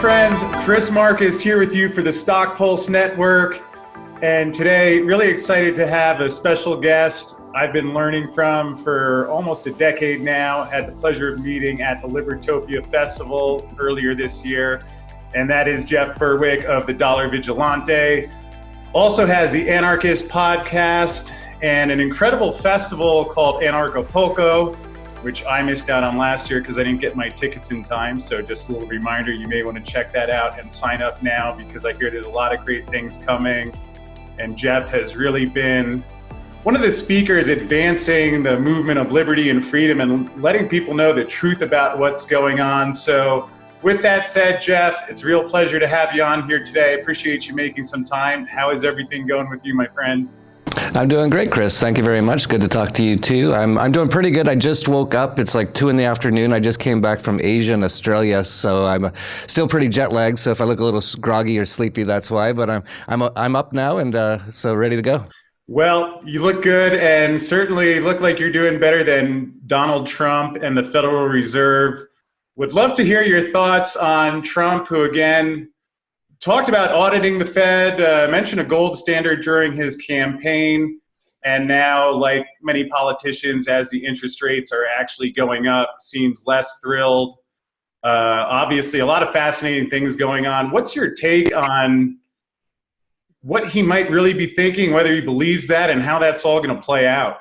friends, Chris Marcus here with you for the StockPulse Network. And today, really excited to have a special guest I've been learning from for almost a decade now. Had the pleasure of meeting at the Libertopia Festival earlier this year. And that is Jeff Berwick of the Vigilante. Also has the Anarchist podcast and an incredible festival called Anarchapulco, which I missed out on last year because I didn't get my tickets in time. So just a little reminder, you may want to check that out and sign up now because I hear there's a lot of great things coming. And Jeff has really been one of the speakers advancing the movement of liberty and freedom and letting people know the truth about what's going on. So with that said, Jeff, it's a real pleasure to have you on here today. I appreciate you making some time. How is everything going with you, my friend? I'm doing great, Chris. Thank you very much. Good to talk to you too. I'm doing pretty good. I just woke up. It's like 2 p.m. I just came back from Asia and Australia, so I'm still pretty jet lagged. So if I look a little groggy or sleepy, that's why. But I'm up now and so ready to go. Well, you look good and certainly look like you're doing better than Donald Trump and the Federal Reserve. Would love to hear your thoughts on Trump, who again talked about auditing the Fed, mentioned a gold standard during his campaign, and now, like many politicians, as the interest rates are actually going up, seems less thrilled. Obviously, a lot of fascinating things going on. What's your take on what he might really be thinking, whether he believes that, and how that's all going to play out?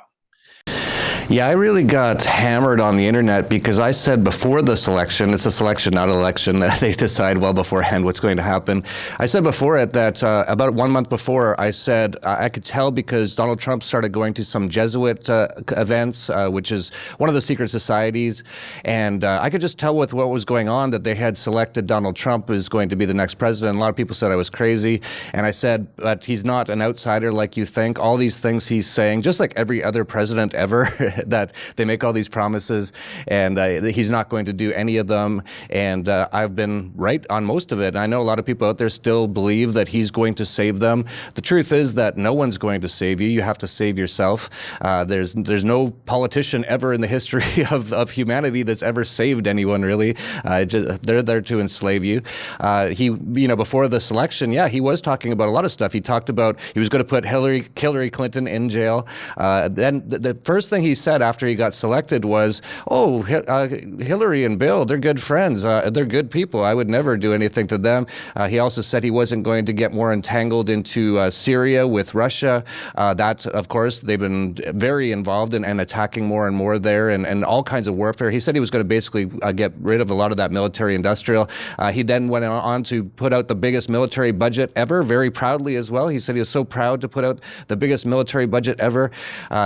Yeah, I really got hammered on the internet because I said before this election, it's a selection, not an election, that they decide well beforehand what's going to happen. I said before it that about 1 month before, I said I could tell because Donald Trump started going to some Jesuit events, which is one of the secret societies. And I could just tell with what was going on that they had selected Donald Trump as going to be the next president. A lot of people said I was crazy. And I said, but he's not an outsider like you think. All these things he's saying, just like every other president ever, that they make all these promises and he's not going to do any of them. And I've been right on most of it. And I know a lot of people out there still believe that he's going to save them. The truth is that no one's going to save you. You have to save yourself. There's no politician ever in the history of humanity that's ever saved anyone, really. They're there to enslave you. Before this election, he was talking about a lot of stuff. He talked about he was going to put Hillary Clinton in jail. Then the first thing he said after he got selected was, Hillary and Bill, they're good friends. They're good people. I would never do anything to them. He also said he wasn't going to get more entangled into Syria with Russia. That, of course, they've been very involved in and attacking more and more there and all kinds of warfare. He said he was going to basically get rid of a lot of that military industrial. He then went on to put out the biggest military budget ever, very proudly as well. He said he was so proud to put out the biggest military budget ever.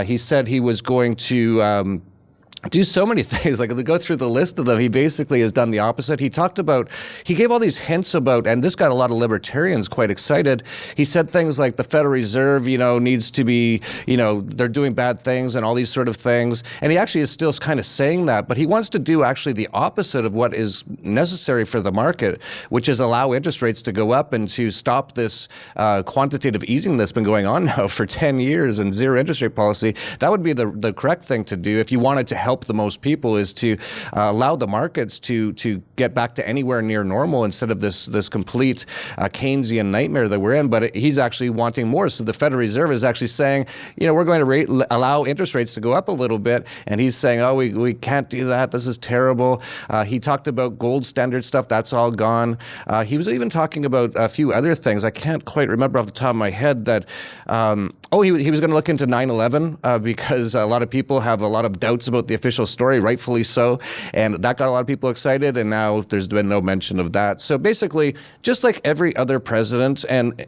He said he was going to do so many things, like to go through the list of them. He basically has done the opposite. He gave all these hints about, and this got a lot of libertarians quite excited. He said things like the Federal Reserve, needs to be, they're doing bad things and all these sort of things. And he actually is still kind of saying that, but he wants to do actually the opposite of what is necessary for the market, which is allow interest rates to go up and to stop this quantitative easing that's been going on now for 10 years and zero interest rate policy. That would be the correct thing to do if you wanted to help the most people, is to allow the markets to get back to anywhere near normal instead of this complete Keynesian nightmare that we're in. But he's actually wanting more. So the Federal Reserve is actually saying, we're going to allow interest rates to go up a little bit. And he's saying, we can't do that. This is terrible. He talked about gold standard stuff. That's all gone. He was even talking about a few other things. I can't quite remember off the top of my head that, he was going to look into 9/11 because a lot of people have a lot of doubts about the official story, rightfully so, and that got a lot of people excited, and now there's been no mention of that. So basically, just like every other president and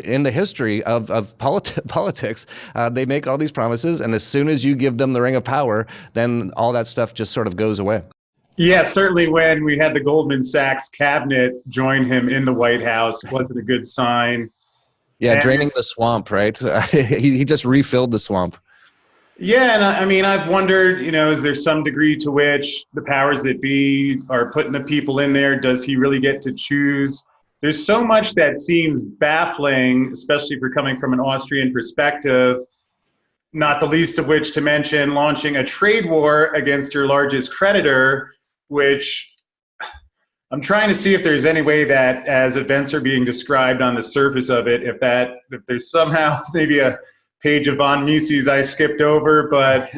in the history of politics, they make all these promises, and as soon as you give them the ring of power, then all that stuff just sort of goes away. Yeah, certainly when we had the Goldman Sachs cabinet join him in the White House, it wasn't a good sign. Yeah, draining the swamp, right? He just refilled the swamp. Yeah, and I've wondered, is there some degree to which the powers that be are putting the people in there? Does he really get to choose? There's so much that seems baffling, especially if you're coming from an Austrian perspective, not the least of which to mention launching a trade war against your largest creditor, which I'm trying to see if there's any way that, as events are being described on the surface of it, if there's somehow maybe a page of von Mises I skipped over. But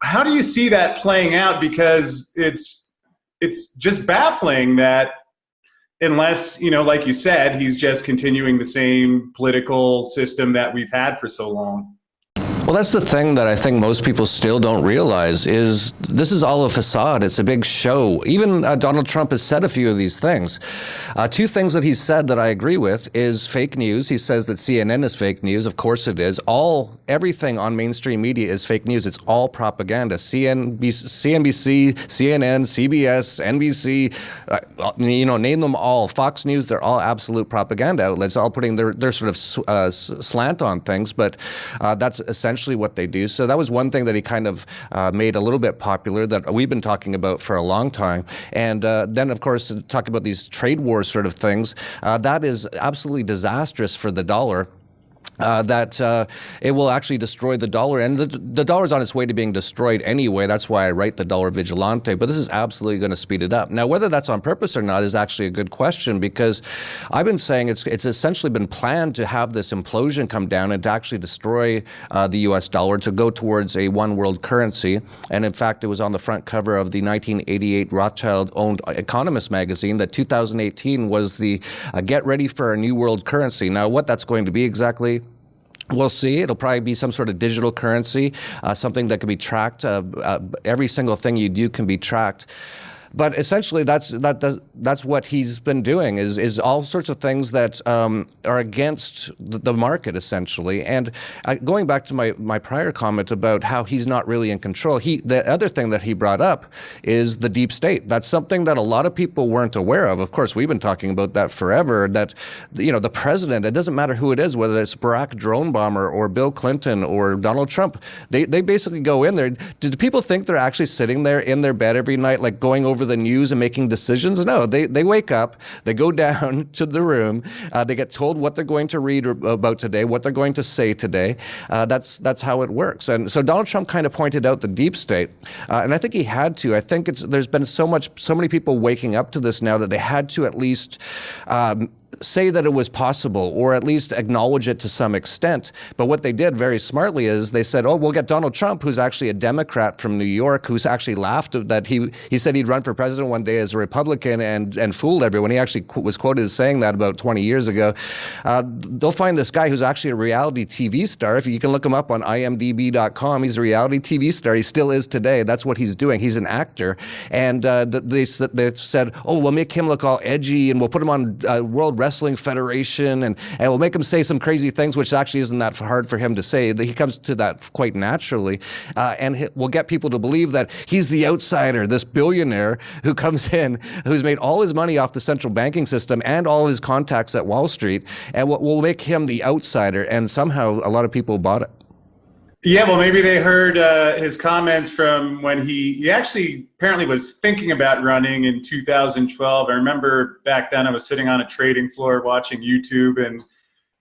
how do you see that playing out? Because it's just baffling that unless, like you said, he's just continuing the same political system that we've had for so long. Well, that's the thing that I think most people still don't realize is this is all a facade. It's a big show. Even Donald Trump has said a few of these things. Two things that he's said that I agree with is fake news. He says that CNN is fake news. Of course it is. Everything on mainstream media is fake news. It's all propaganda. CNBC, CNN, CBS, NBC, name them all. Fox News, they're all absolute propaganda outlets, all putting their sort of slant on things. But that's essentially what they do. So that was one thing that he kind of made a little bit popular that we've been talking about for a long time. And then, of course, talk about these trade war sort of things. That is absolutely disastrous for the dollar. That it will actually destroy the dollar, and the dollar's on its way to being destroyed anyway. That's why I write the dollar vigilante, but this is absolutely going to speed it up. Now, whether that's on purpose or not is actually a good question, because I've been saying it's essentially been planned to have this implosion come down and to actually destroy the U.S. dollar, to go towards a one world currency. And in fact, it was on the front cover of the 1988 Rothschild-owned Economist magazine that 2018 was the get ready for a new world currency. Now, what that's going to be exactly, we'll see. It'll probably be some sort of digital currency, something that can be tracked. Every single thing you do can be tracked. But essentially, that's what he's been doing is all sorts of things that are against the market, essentially. And going back to my prior comment about how he's not really in control, the other thing that he brought up is the deep state. That's something that a lot of people weren't aware of. Of course, we've been talking about that forever. That the president, it doesn't matter who it is, whether it's Barack drone bomber or Bill Clinton or Donald Trump, they basically go in there. Do people think they're actually sitting there in their bed every night, like going over the news and making decisions? No, they wake up, they go down to the room, they get told what they're going to read about today, what they're going to say today. That's how it works. And so Donald Trump kind of pointed out the deep state, and I think he had to. I think there's been so many people waking up to this now that they had to at least say that it was possible, or at least acknowledge it to some extent. But what they did very smartly is they said, we'll get Donald Trump, who's actually a Democrat from New York, who's actually laughed at that he said he'd run for president one day as a Republican and fooled everyone. He actually was quoted as saying that about 20 years ago. They'll find this guy who's actually a reality TV star. If you can look him up on imdb.com, he's a reality TV star. He still is today. That's what he's doing. He's an actor. And they said, we'll make him look all edgy, and we'll put him on World Wrestling Federation, and we'll make him say some crazy things, which actually isn't that hard for him to say. He comes to that quite naturally, and we'll get people to believe that he's the outsider, this billionaire who comes in, who's made all his money off the central banking system and all his contacts at Wall Street, and we'll make him the outsider. And somehow a lot of people bought it. Yeah, well, maybe they heard his comments from when he actually apparently was thinking about running in 2012. I remember back then I was sitting on a trading floor watching YouTube, and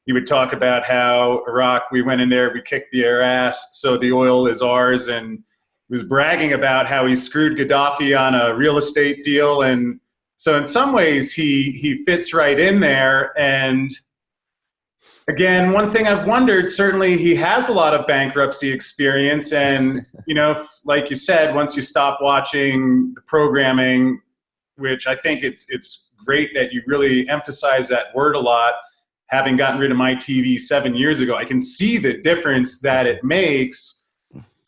he would talk about how Iraq, we went in there, we kicked their ass, so the oil is ours, and was bragging about how he screwed Gaddafi on a real estate deal. And so in some ways he fits right in there. And again, one thing I've wondered, certainly he has a lot of bankruptcy experience. And, like you said, once you stop watching the programming, which I think it's great that you really emphasize that word a lot, having gotten rid of my TV 7 years ago, I can see the difference that it makes.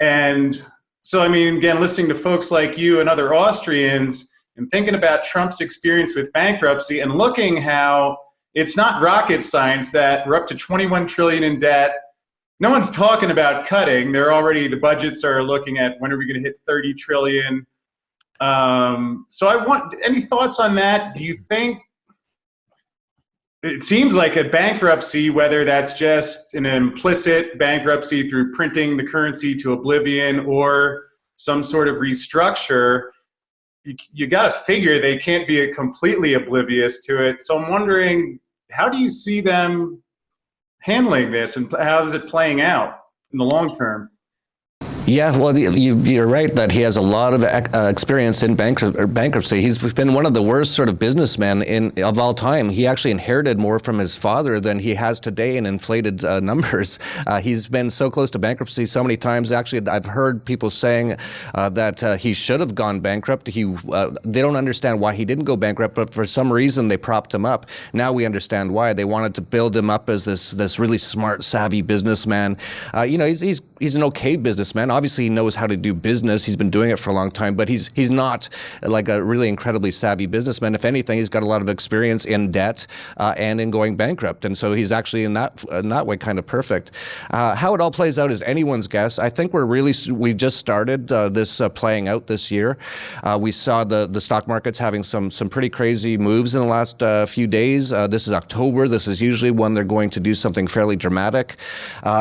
And so, again, listening to folks like you and other Austrians and thinking about Trump's experience with bankruptcy and looking how it's not rocket science that we're up to 21 trillion in debt. No one's talking about cutting. The budgets are looking at when are we going to hit 30 trillion. So I want any thoughts on that? Do you think it seems like a bankruptcy, whether that's just an implicit bankruptcy through printing the currency to oblivion or some sort of restructure, you got to figure they can't be completely oblivious to it. So I'm wondering, how do you see them handling this, and how is it playing out in the long term? Yeah, well, you're right that he has a lot of experience in bankruptcy. He's been one of the worst sort of businessmen of all time. He actually inherited more from his father than he has today in inflated numbers. He's been so close to bankruptcy so many times. Actually, I've heard people saying that he should have gone bankrupt. They don't understand why he didn't go bankrupt, but for some reason they propped him up. Now we understand why. They wanted to build him up as this really smart, savvy businessman. He's an okay businessman. Obviously, he knows how to do business. He's been doing it for a long time, but he's not like a really incredibly savvy businessman. If anything, he's got a lot of experience in debt and in going bankrupt, and so he's actually in that way kind of perfect. How it all plays out is anyone's guess. I think we just started this playing out this year. We saw the stock markets having some pretty crazy moves in the last few days. This is October. This is usually when they're going to do something fairly dramatic.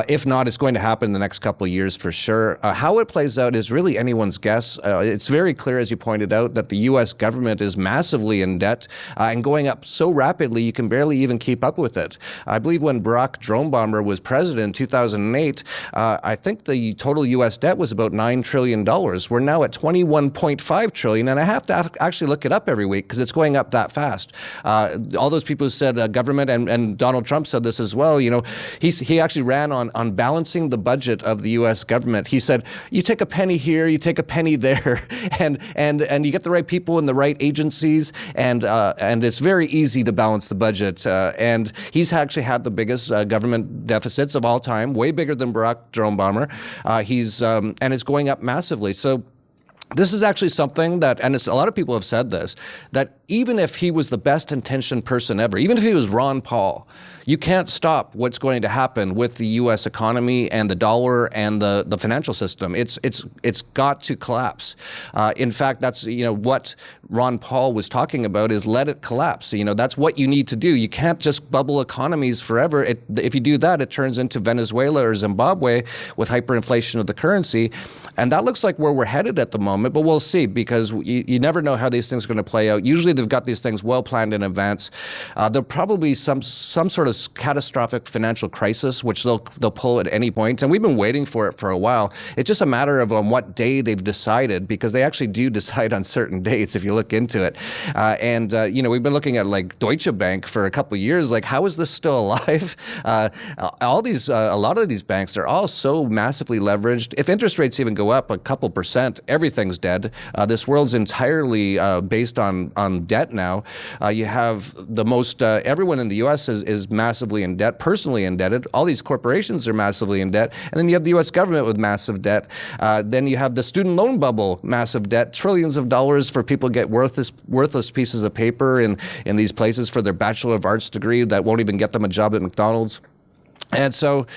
If not, it's going to happen in the next couple of years for sure. How it plays out is really anyone's guess. It's very clear, as you pointed out, that the U.S. government is massively in debt and going up so rapidly you can barely even keep up with it. I believe when Barack drone bomber was president in 2008, I think the total U.S. debt was about $9 trillion. We're now at $21.5 trillion, and I have to actually look it up every week because it's going up that fast. All those people who said government, and Donald Trump said this as well, he actually ran on balancing the budget of the U.S. government. He said, you take a penny here, you take a penny there, and you get the right people in the right agencies, and it's very easy to balance the budget. And he's actually had the biggest government deficits of all time, way bigger than Barack drone bomber. And it's going up massively. So this is actually something that, and a lot of people have said this, that even if he was the best intentioned person ever, even if he was Ron Paul, you can't stop what's going to happen with the U.S. economy and the dollar and the financial system. It's got to collapse. In fact, that's what Ron Paul was talking about is let it collapse. That's what you need to do. You can't just bubble economies forever. If you do that, it turns into Venezuela or Zimbabwe with hyperinflation of the currency, and that looks like where we're headed at the moment. But we'll see, because you never know how these things are going to play out. Usually, they've got these things well planned in advance. There'll probably be some sort of catastrophic financial crisis, which they'll pull at any point. And we've been waiting for it for a while. It's just a matter of on what day they've decided, because they actually do decide on certain dates if you look into it. We've been looking at like Deutsche Bank for a couple of years. Like, how is this still alive? A lot of these banks, they're all so massively leveraged. If interest rates even go up a couple percent, everything's dead. This world's entirely based on debt now. You have the most, everyone in the U.S. is massively in debt, personally indebted. All these corporations are massively in debt. And then you have the U.S. government with massive debt. Then you have the student loan bubble, massive debt, trillions of dollars for people to get worthless pieces of paper in these places for their Bachelor of Arts degree that won't even get them a job at McDonald's. And so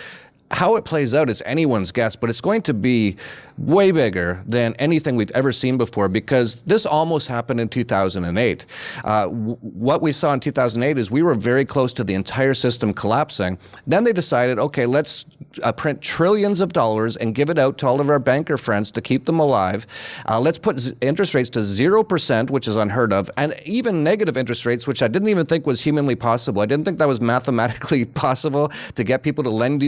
how it plays out is anyone's guess, but it's going to be way bigger than anything we've ever seen before, because this almost happened in 2008. What we saw in 2008 is we were very close to the entire system collapsing. Then they decided, okay, let's print trillions of dollars and give it out to all of our banker friends to keep them alive. Let's put interest rates to 0%, which is unheard of, and even negative interest rates, which I didn't even think was humanly possible. I didn't think that was mathematically possible to get people to lend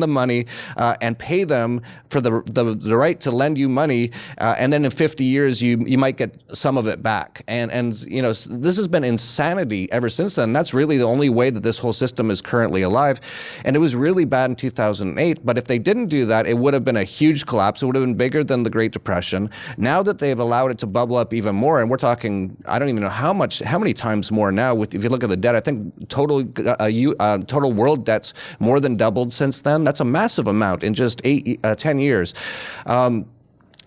them money and pay them for the right to lend you money, and then in 50 years you might get some of it back. And this has been insanity ever since then. That's really the only way that this whole system is currently alive. And it was really bad in 2008. But if they didn't do that, it would have been a huge collapse. It would have been bigger than the Great Depression. Now that they've allowed it to bubble up even more, and we're talking, I don't even know how many times more now. If you look at the debt, I think total world debt's more than doubled since then. That's a massive amount in just 10 years.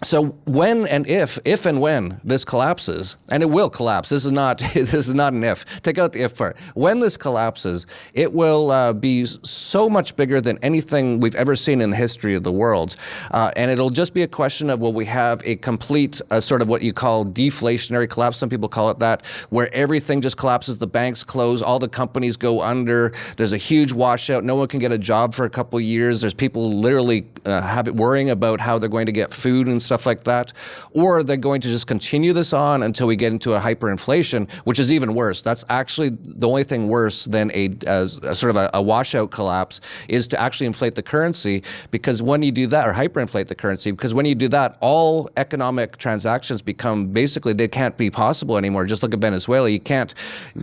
So when and if and when this collapses, and it will collapse, this is not an if. Take out the if part. When this collapses, it will be so much bigger than anything we've ever seen in the history of the world, and it'll just be a question of, will we have a complete sort of what you call deflationary collapse? Some people call it that, where everything just collapses. The banks close, all the companies go under. There's a huge washout. No one can get a job for a couple of years. There's people literally worrying about how they're going to get food and stuff like that, or they're going to just continue this on until we get into a hyperinflation, which is even worse. That's actually the only thing worse than a sort of a washout collapse is to actually inflate the currency, because when you do that, or hyperinflate the currency, because when you do that, all economic transactions become basically, they can't be possible anymore. Just look at Venezuela. You can't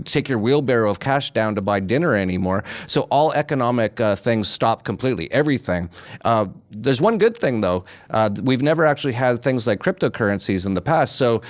take your wheelbarrow of cash down to buy dinner anymore. So all economic things stop completely, everything. There's one good thing though. We've never actually had things like cryptocurrencies in the past. So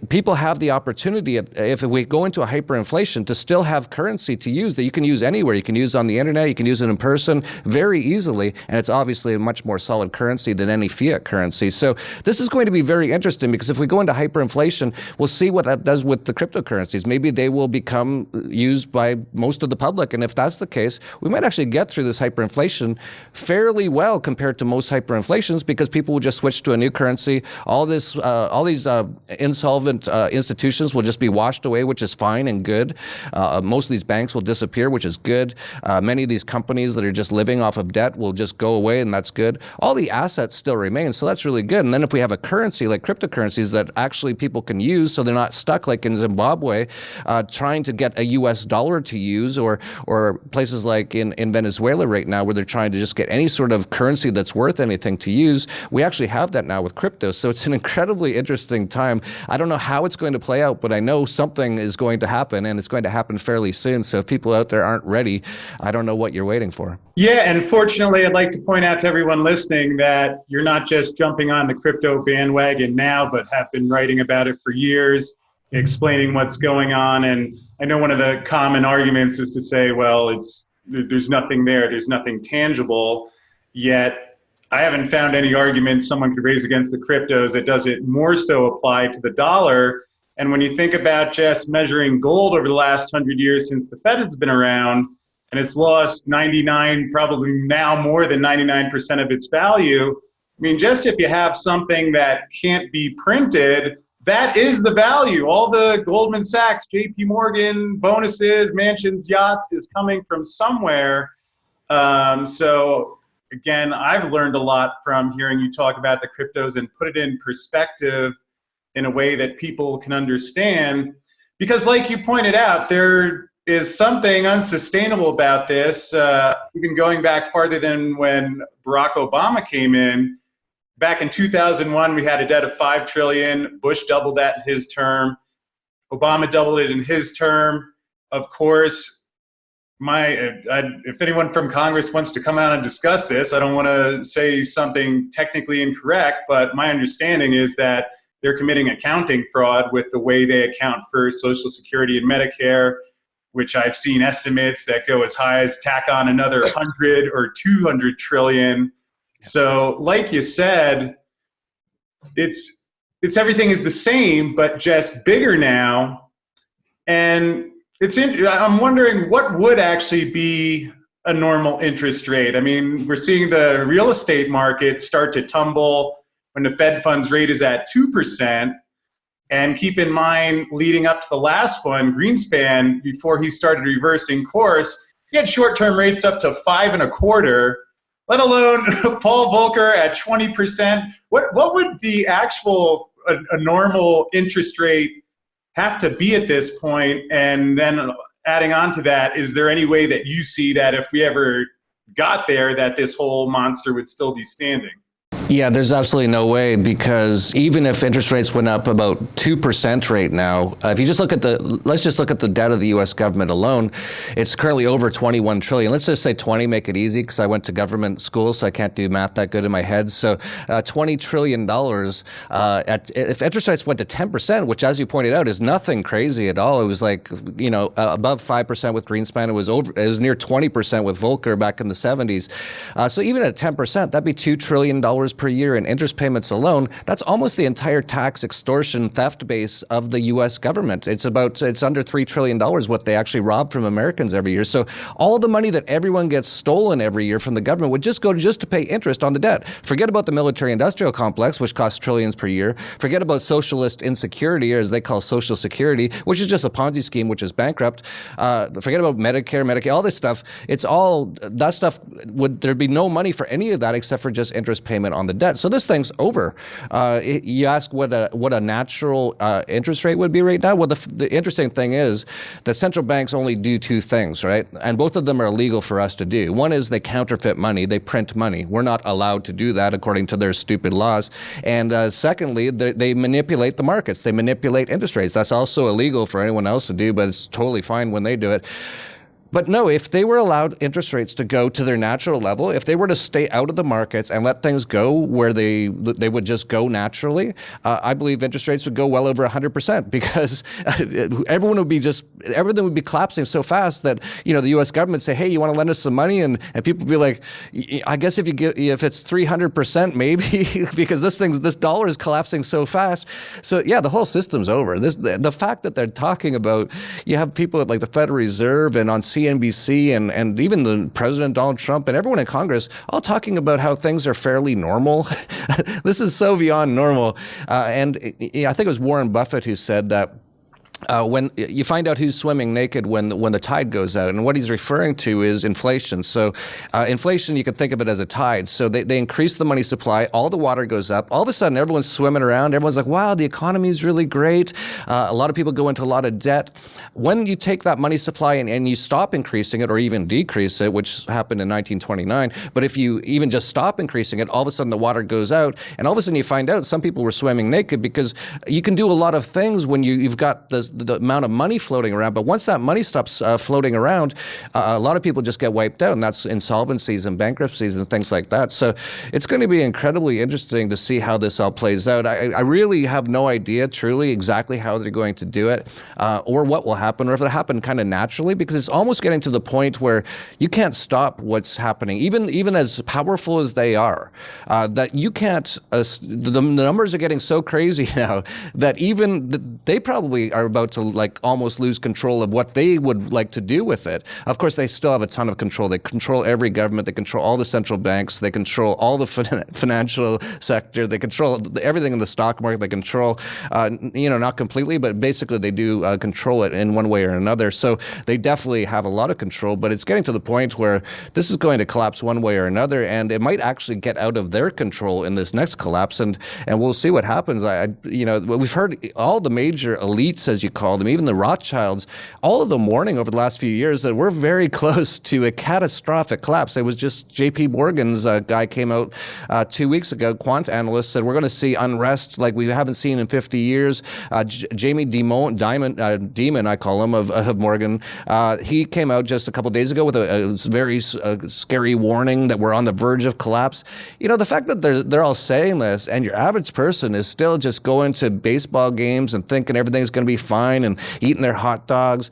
people have the opportunity, if we go into a hyperinflation, to still have currency to use that you can use anywhere. You can use on the internet, you can use it in person very easily, and it's obviously a much more solid currency than any fiat currency. So this is going to be very interesting, because if we go into hyperinflation, we'll see what that does with the cryptocurrencies. Maybe they will become used by most of the public, and if that's the case, we might actually get through this hyperinflation fairly well compared to most hyperinflations, because people will just switch to a new currency. All these insolvent institutions will just be washed away, which is fine and good. Most of these banks will disappear, which is good. Many of these companies that are just living off of debt will just go away, and that's good. All the assets still remain, so that's really good. And then if we have a currency like cryptocurrencies that actually people can use, so they're not stuck like in Zimbabwe, trying to get a US dollar to use, or places like in Venezuela right now, where they're trying to just get any sort of currency that's worth anything to use. We actually have that now with crypto, so it's an incredibly interesting time. I don't know how it's going to play out, but I know something is going to happen, and it's going to happen fairly soon. So if people out there aren't ready, I don't know what you're waiting for. Yeah, and fortunately, I'd like to point out to everyone listening that you're not just jumping on the crypto bandwagon now, but have been writing about it for years, explaining what's going on. And I know one of the common arguments is to say, well, there's nothing there, there's nothing tangible, yet I haven't found any argument someone could raise against the cryptos that doesn't more so apply to the dollar. And when you think about just measuring gold over the last 100 years since the Fed has been around, and it's lost 99, probably now more than 99% of its value, I mean, just if you have something that can't be printed, that is the value. All the Goldman Sachs, JP Morgan, bonuses, mansions, yachts is coming from somewhere. So again, I've learned a lot from hearing you talk about the cryptos and put it in perspective in a way that people can understand. Because like you pointed out, there is something unsustainable about this, even going back farther than when Barack Obama came in. Back in 2001, we had a debt of $5 trillion. Bush doubled that in his term. Obama doubled it in his term. Of course, if anyone from Congress wants to come out and discuss this, I don't want to say something technically incorrect, but my understanding is that they're committing accounting fraud with the way they account for Social Security and Medicare, which I've seen estimates that go as high as tack on another 100 or 200 trillion. So like you said, it's everything is the same, but just bigger now. And I'm wondering what would actually be a normal interest rate. I mean, we're seeing the real estate market start to tumble when the Fed funds rate is at 2%. And keep in mind, leading up to the last one, Greenspan, before he started reversing course, he had short-term rates up to 5.25%, let alone Paul Volcker at 20%. What would the actual, a normal interest rate have to be at this point? And then adding on to that, is there any way that you see that if we ever got there, that this whole monster would still be standing? Yeah, there's absolutely no way, because even if interest rates went up about 2% right now, if you just look at let's just look at the debt of the U.S. government alone, it's currently over 21 trillion. Let's just say 20, make it easy, because I went to government school, so I can't do math that good in my head. So $20 trillion, if interest rates went to 10%, which as you pointed out is nothing crazy at all. It was like, above 5% with Greenspan. It was near 20% with Volcker back in the 70s. So even at 10%, that'd be $2 trillion per year in interest payments alone, that's almost the entire tax extortion theft base of the U.S. government. It's under $3 trillion what they actually rob from Americans every year. So all the money that everyone gets stolen every year from the government would just go to pay interest on the debt. Forget about the military-industrial complex, which costs trillions per year. Forget about socialist insecurity, or as they call Social Security, which is just a Ponzi scheme, which is bankrupt. Forget about Medicare, Medicaid, all this stuff. It's all that stuff. There'd be no money for any of that except for just interest payment on the debt. So this thing's over. You ask what a natural interest rate would be right now. Well, the interesting thing is that central banks only do two things, right? And both of them are illegal for us to do. One is they counterfeit money. They print money. We're not allowed to do that according to their stupid laws. And secondly, they manipulate the markets. They manipulate interest rates. That's also illegal for anyone else to do, but it's totally fine when they do it. But no, if they were allowed interest rates to go to their natural level, if they were to stay out of the markets and let things go where they would just go naturally, I believe interest rates would go well over 100% because everything would be collapsing so fast that, the U.S. government say, hey, you want to lend us some money? And people would be like, I guess if it's 300%, maybe, because this dollar is collapsing so fast. So yeah, the whole system's over. The fact that they're talking about, you have people at like the Federal Reserve and on CNBC and even the President Donald Trump and everyone in Congress all talking about how things are fairly normal. This is so beyond normal. And I think it was Warren Buffett who said that when you find out who's swimming naked when the tide goes out, and what he's referring to is inflation. So inflation, you can think of it as a tide. So they increase the money supply, all the water goes up. All of a sudden, everyone's swimming around. Everyone's like, wow, the economy is really great. A lot of people go into a lot of debt. When you take that money supply and you stop increasing it or even decrease it, which happened in 1929, but if you even just stop increasing it, all of a sudden the water goes out, and all of a sudden you find out some people were swimming naked because you can do a lot of things when you've got the amount of money floating around. But once that money stops floating around, a lot of people just get wiped out, and that's insolvencies and bankruptcies and things like that. So it's going to be incredibly interesting to see how this all plays out. I really have no idea truly exactly how they're going to do it or what will happen, or if it'll happen kind of naturally, because it's almost getting to the point where you can't stop what's happening, even as powerful as they are, that you can't, the numbers are getting so crazy now that even they probably are about to almost lose control of what they would like to do with it. Of course, they still have a ton of control. They control every government. They control all the central banks. They control all the financial sector. They control everything in the stock market. They control, not completely, but basically they do control it in one way or another. So they definitely have a lot of control, but it's getting to the point where this is going to collapse one way or another, and it might actually get out of their control in this next collapse, and we'll see what happens. We've heard all the major elites, as you call them, even the Rothschilds, all of them warning over the last few years that we're very close to a catastrophic collapse. It was just J.P. Morgan's guy came out 2 weeks ago, quant analyst, said we're going to see unrest like we haven't seen in 50 years. Jamie Dimon, I call him, of Morgan, he came out just a couple days ago with a very scary warning that we're on the verge of collapse. The fact that they're all saying this, and your average person is still just going to baseball games and thinking everything's going to be fine and eating their hot dogs,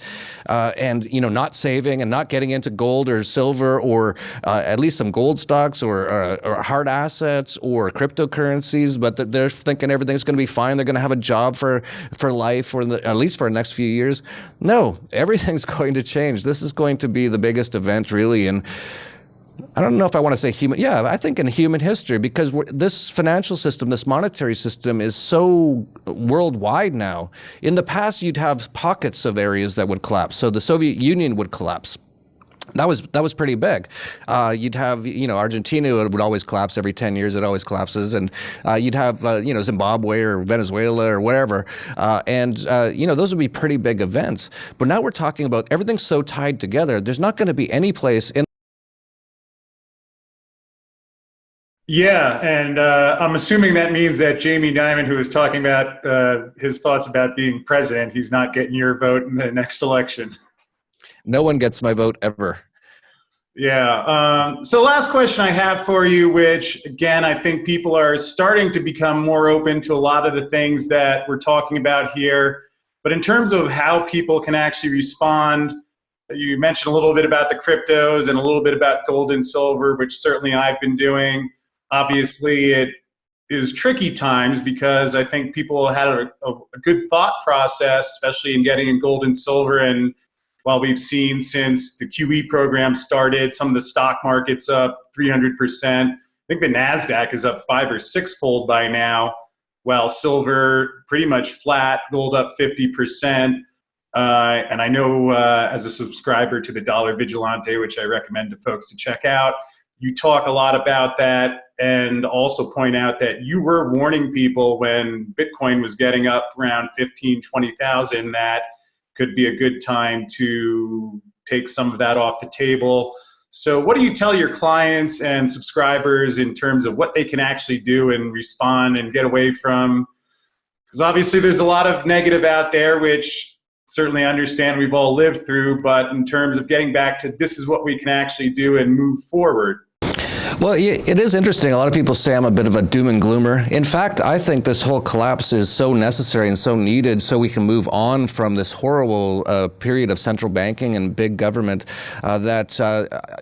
and not saving and not getting into gold or silver or at least some gold stocks or hard assets or cryptocurrencies, but they're thinking everything's going to be fine. They're going to have a job for life, or at least for the next few years. No, everything's going to change. This is going to be the biggest event, really, and I don't know if I want to say human. Yeah, I think in human history, because this financial system, this monetary system is so worldwide now. In the past, you'd have pockets of areas that would collapse. So the Soviet Union would collapse. That was pretty big. You'd have, Argentina would always collapse every 10 years. It always collapses. And you'd have, Zimbabwe or Venezuela or whatever. Those would be pretty big events. But now we're talking about everything's so tied together. There's not going to be any place in. Yeah, and I'm assuming that means that Jamie Dimon, who was talking about his thoughts about being president, he's not getting your vote in the next election. No one gets my vote ever. Yeah. So last question I have for you, which, again, I think people are starting to become more open to a lot of the things that we're talking about here. But in terms of how people can actually respond, you mentioned a little bit about the cryptos and a little bit about gold and silver, which certainly I've been doing. Obviously, it is tricky times because I think people had a good thought process, especially in getting in gold and silver. And while we've seen since the QE program started, some of the stock markets up 300%. I think the NASDAQ is up 5 or 6-fold by now, while silver pretty much flat, gold up 50%. And I know as a subscriber to the Dollar Vigilante, which I recommend to folks to check out, you talk a lot about that and also point out that you were warning people when Bitcoin was getting up around 15, 20,000 that could be a good time to take some of that off the table. So what do you tell your clients and subscribers in terms of what they can actually do and respond and get away from? Because obviously there's a lot of negative out there, which certainly understand we've all lived through, but in terms of getting back to this is what we can actually do and move forward. Well, it is interesting. A lot of people say I'm a bit of a doom and gloomer. In fact, I think this whole collapse is so necessary and so needed so we can move on from this horrible period of central banking and big government that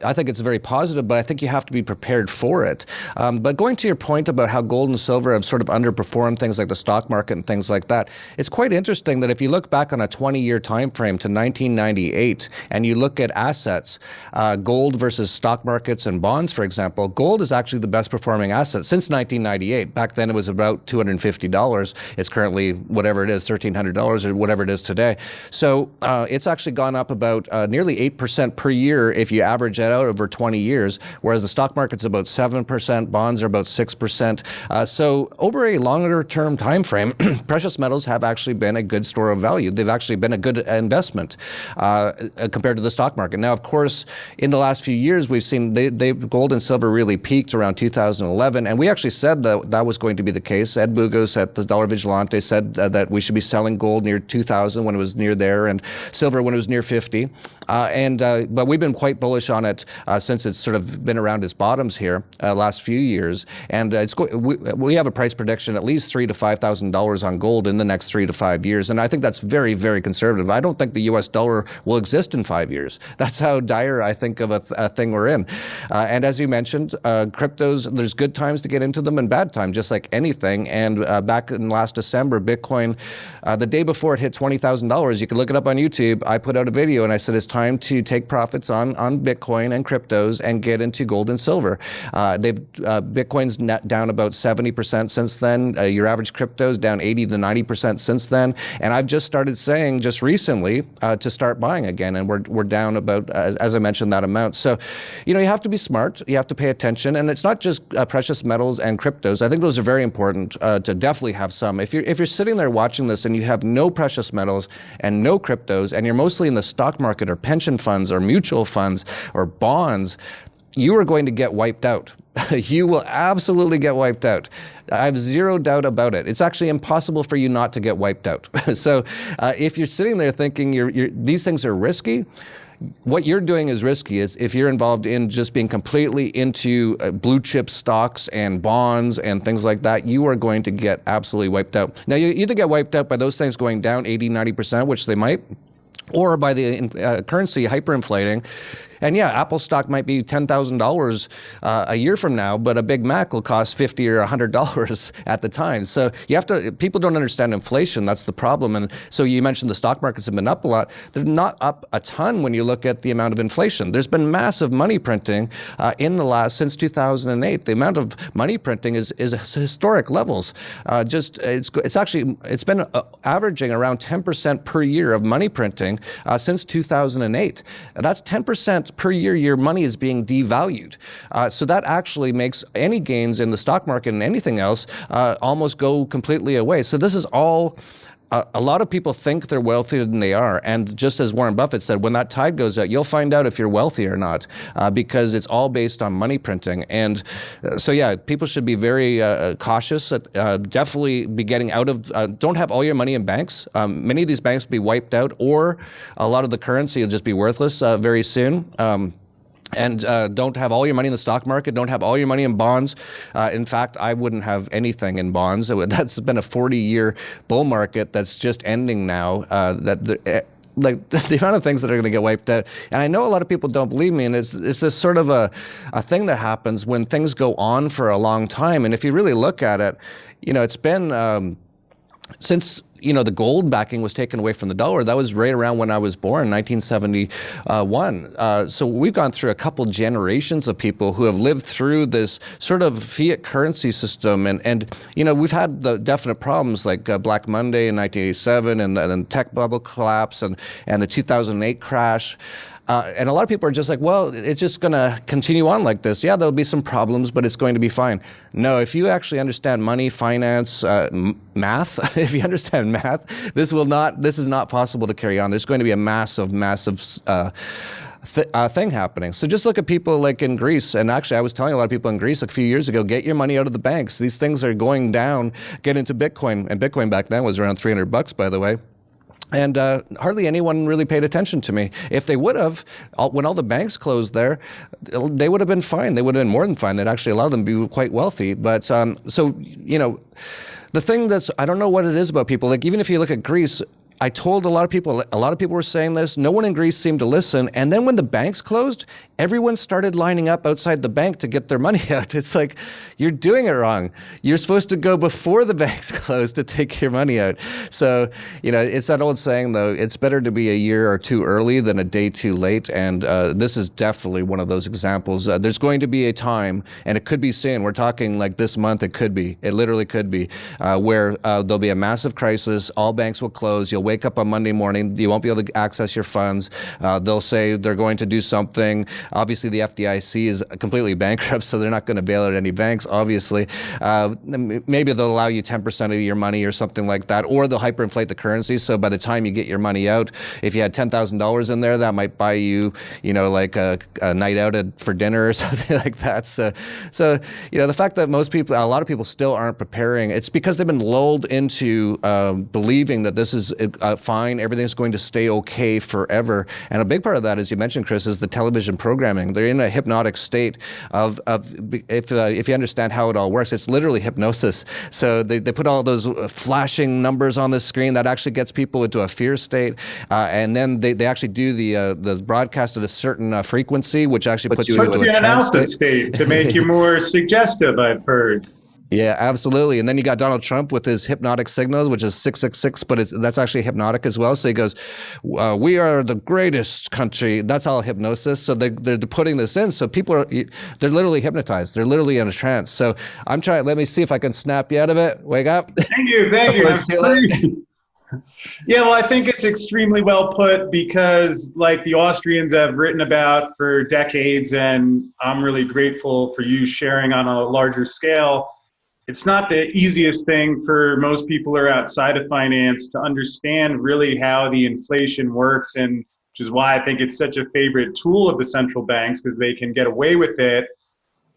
I think it's very positive, but I think you have to be prepared for it. But going to your point about how gold and silver have sort of underperformed things like the stock market and things like that, it's quite interesting that if you look back on a 20-year time frame to 1998 and you look at assets, gold versus stock markets and bonds, for example, gold is actually the best performing asset since 1998. Back then it was about $250. It's currently whatever it is, $1,300 or whatever it is today. So it's actually gone up about nearly 8% per year if you average it out over 20 years, whereas the stock market's about 7%, bonds are about 6%. So over a longer term time frame, precious metals have actually been a good store of value. They've actually been a good investment compared to the stock market. Now, of course, in the last few years, we've seen gold and silver really peaked around 2011, and we actually said that that was going to be the case. Ed Bugos at the Dollar Vigilante said that we should be selling gold near 2000 when it was near there, and silver when it was near 50. But we've been quite bullish on it since it's sort of been around its bottoms here last few years. And we have a price prediction at least $3,000 to $5,000 on gold in the next 3 to 5 years, and I think that's very, very conservative. I don't think the U.S. dollar will exist in 5 years. That's how dire I think of a thing we're in. And as you mentioned, cryptos, there's good times to get into them and bad times, just like anything. And back in last December, Bitcoin, the day before it hit $20,000, you can look it up on YouTube. I put out a video and I said it's time to take profits on Bitcoin and cryptos and get into gold and silver. Bitcoin's down about 70% since then. Your average crypto's down 80 to 90% since then. And I've just started saying just recently to start buying again, and we're down about, as I mentioned, that amount. So, you have to be smart. You have to pay attention, and it's not just precious metals and cryptos. I think those are very important to definitely have some. If you're sitting there watching this and you have no precious metals and no cryptos, and you're mostly in the stock market or pension funds or mutual funds or bonds, you are going to get wiped out. You will absolutely get wiped out. I have zero doubt about it. It's actually impossible for you not to get wiped out. So if you're sitting there thinking these things are risky, what you're doing is risky. Is if you're involved in just being completely into blue chip stocks and bonds and things like that, you are going to get absolutely wiped out. Now, you either get wiped out by those things going down 80, 90%, which they might, or by the currency hyperinflating. And yeah, Apple stock might be $10,000 a year from now, but a Big Mac will cost $50 or $100 at the time. So people don't understand inflation. That's the problem. And so you mentioned the stock markets have been up a lot. They're not up a ton when you look at the amount of inflation. There's been massive money printing since 2008. The amount of money printing is historic levels. It's been averaging around 10% per year of money printing since 2008. That's 10% per year your money is being devalued. So that actually makes any gains in the stock market and anything else almost go completely away. So this is all, a lot of people think they're wealthier than they are. And just as Warren Buffett said, when that tide goes out, you'll find out if you're wealthy or not, because it's all based on money printing. And so, yeah, people should be very cautious. Definitely be getting out of, don't have all your money in banks. Many of these banks will be wiped out, or a lot of the currency will just be worthless very soon. And don't have all your money in the stock market. Don't have all your money in bonds. In fact, I wouldn't have anything in bonds. That's been a 40-year bull market that's just ending now. like the amount of things that are going to get wiped out. And I know a lot of people don't believe me, and it's this sort of a thing that happens when things go on for a long time. And if you really look at it, it's been since the gold backing was taken away from the dollar. That was right around when I was born, 1971. So we've gone through a couple generations of people who have lived through this sort of fiat currency system. And we've had the definite problems like Black Monday in 1987 and then tech bubble collapse and the 2008 crash. And a lot of people are just like, well, it's just going to continue on like this. Yeah, there'll be some problems, but it's going to be fine. No, if you actually understand money, finance, math, if you understand math, this is not possible to carry on. There's going to be a massive thing happening. So just look at people like in Greece. And actually, I was telling a lot of people in Greece a few years ago, get your money out of the banks. These things are going down. Get into Bitcoin. And Bitcoin back then was around $300, by the way. And hardly anyone really paid attention to me. If they would have, when all the banks closed there, they would have been fine. They would have been more than fine. They'd actually allowed them to be quite wealthy. But the thing I don't know what it is about people. Like even if you look at Greece, I told a lot of people were saying this. No one in Greece seemed to listen. And then when the banks closed, everyone started lining up outside the bank to get their money out. It's like, you're doing it wrong. You're supposed to go before the banks close to take your money out. So, it's that old saying, though, it's better to be a year or two early than a day too late. And this is definitely one of those examples. There's going to be a time, and it could be soon. We're talking like this month. It literally could be, where there'll be a massive crisis. All banks will close. You'll wake up on Monday morning. You won't be able to access your funds. They'll say they're going to do something. Obviously, the FDIC is completely bankrupt, so they're not going to bail out any banks, obviously. Maybe they'll allow you 10% of your money or something like that, or they'll hyperinflate the currency. So by the time you get your money out, if you had $10,000 in there, that might buy you, like a night out for dinner or something like that. So the fact that a lot of people still aren't preparing, it's because they've been lulled into believing that this is fine, everything's going to stay okay forever. And a big part of that, as you mentioned, Chris, is the television programming. They're in a hypnotic state of if you understand how it all works, it's literally hypnosis. So they put all those flashing numbers on the screen that actually gets people into a fear state, and then they actually do the broadcast at a certain frequency, which actually puts you into a trance state to make you more suggestive, I've heard. Yeah, absolutely. And then you got Donald Trump with his hypnotic signals, which is 666, but that's actually hypnotic as well. So he goes, we are the greatest country. That's all hypnosis. So they're putting this in. So people they're literally hypnotized. They're literally in a trance. So I'm trying, let me see if I can snap you out of it. Wake up. Thank you. Yeah, well, I think it's extremely well put because like the Austrians have written about for decades, and I'm really grateful for you sharing on a larger scale. It's not the easiest thing for most people who are outside of finance to understand really how the inflation works, and which is why I think it's such a favorite tool of the central banks because they can get away with it.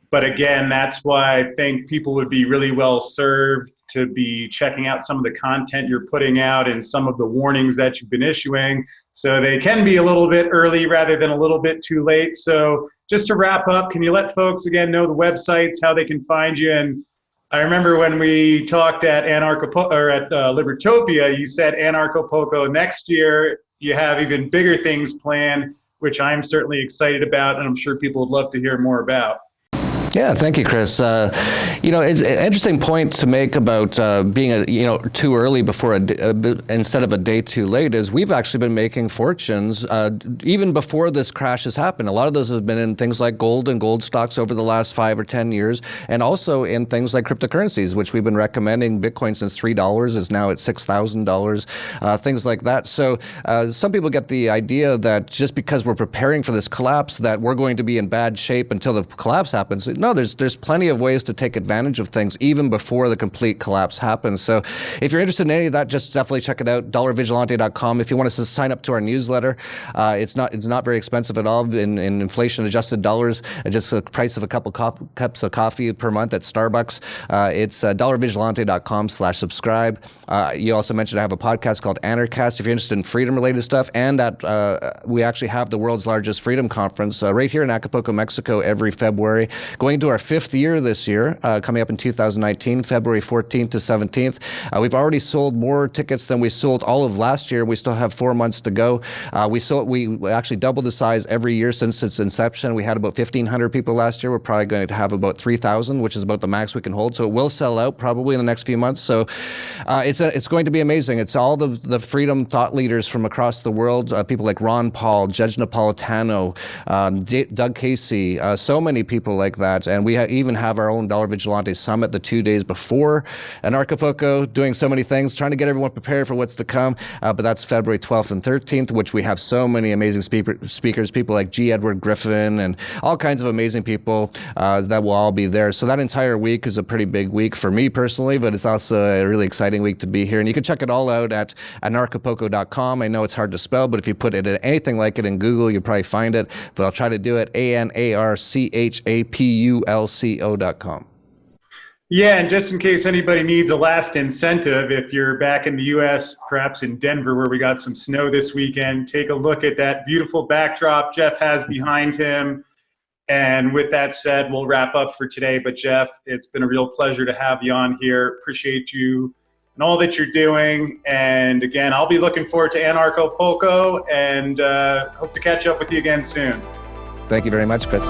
But again, that's why I think people would be really well served to be checking out some of the content you're putting out and some of the warnings that you've been issuing. So they can be a little bit early rather than a little bit too late. So just to wrap up, can you let folks again know the websites, how they can find you? And I remember when we talked at Libertopia, you said Anarchapulco next year, you have even bigger things planned, which I'm certainly excited about, and I'm sure people would love to hear more about. Yeah, thank you, Chris. It's an interesting point to make about being too early before instead of a day too late. Is we've actually been making fortunes even before this crash has happened. A lot of those have been in things like gold and gold stocks over the last 5 or 10 years, and also in things like cryptocurrencies, which we've been recommending. Bitcoin since $3 is now at $6,000. Things like that. So some people get the idea that just because we're preparing for this collapse, that we're going to be in bad shape until the collapse happens. No, there's plenty of ways to take advantage of things even before the complete collapse happens. So if you're interested in any of that, just definitely check it out, dollarvigilante.com. If you want us to sign up to our newsletter, it's not very expensive at all in inflation-adjusted dollars, just the price of a couple cups of coffee per month at Starbucks. It's dollarvigilante.com/subscribe. You also mentioned I have a podcast called Anarchast if you're interested in freedom-related stuff, and that we actually have the world's largest freedom conference right here in Acapulco, Mexico every February. Go going to our 5th year this year, coming up in 2019, February 14th to 17th. We've already sold more tickets than we sold all of last year. We still have 4 months to go. We actually doubled the size every year since its inception. We had about 1,500 people last year. We're probably going to have about 3,000, which is about the max we can hold. So it will sell out probably in the next few months. So it's going to be amazing. It's all the freedom thought leaders from across the world, people like Ron Paul, Judge Napolitano, Doug Casey, so many people like that. And we even have our own Dollar Vigilante Summit the 2 days before Anarchapulco, doing so many things, trying to get everyone prepared for what's to come. But that's February 12th and 13th, which we have so many amazing speakers, people like G. Edward Griffin and all kinds of amazing people that will all be there. So that entire week is a pretty big week for me personally, but it's also a really exciting week to be here. And you can check it all out at anarchapulco.com. I know it's hard to spell, but if you put it in anything like it in Google, you'll probably find it. But I'll try to do it, ANARCHAPULCO.com. Yeah, and just in case anybody needs a last incentive, if you're back in the U.S., perhaps in Denver, where we got some snow this weekend, take a look at that beautiful backdrop Jeff has behind him. And with that said, we'll wrap up for today. But Jeff, it's been a real pleasure to have you on here. Appreciate you and all that you're doing. And again, I'll be looking forward to Anarchapulco and hope to catch up with you again soon. Thank you very much, Chris.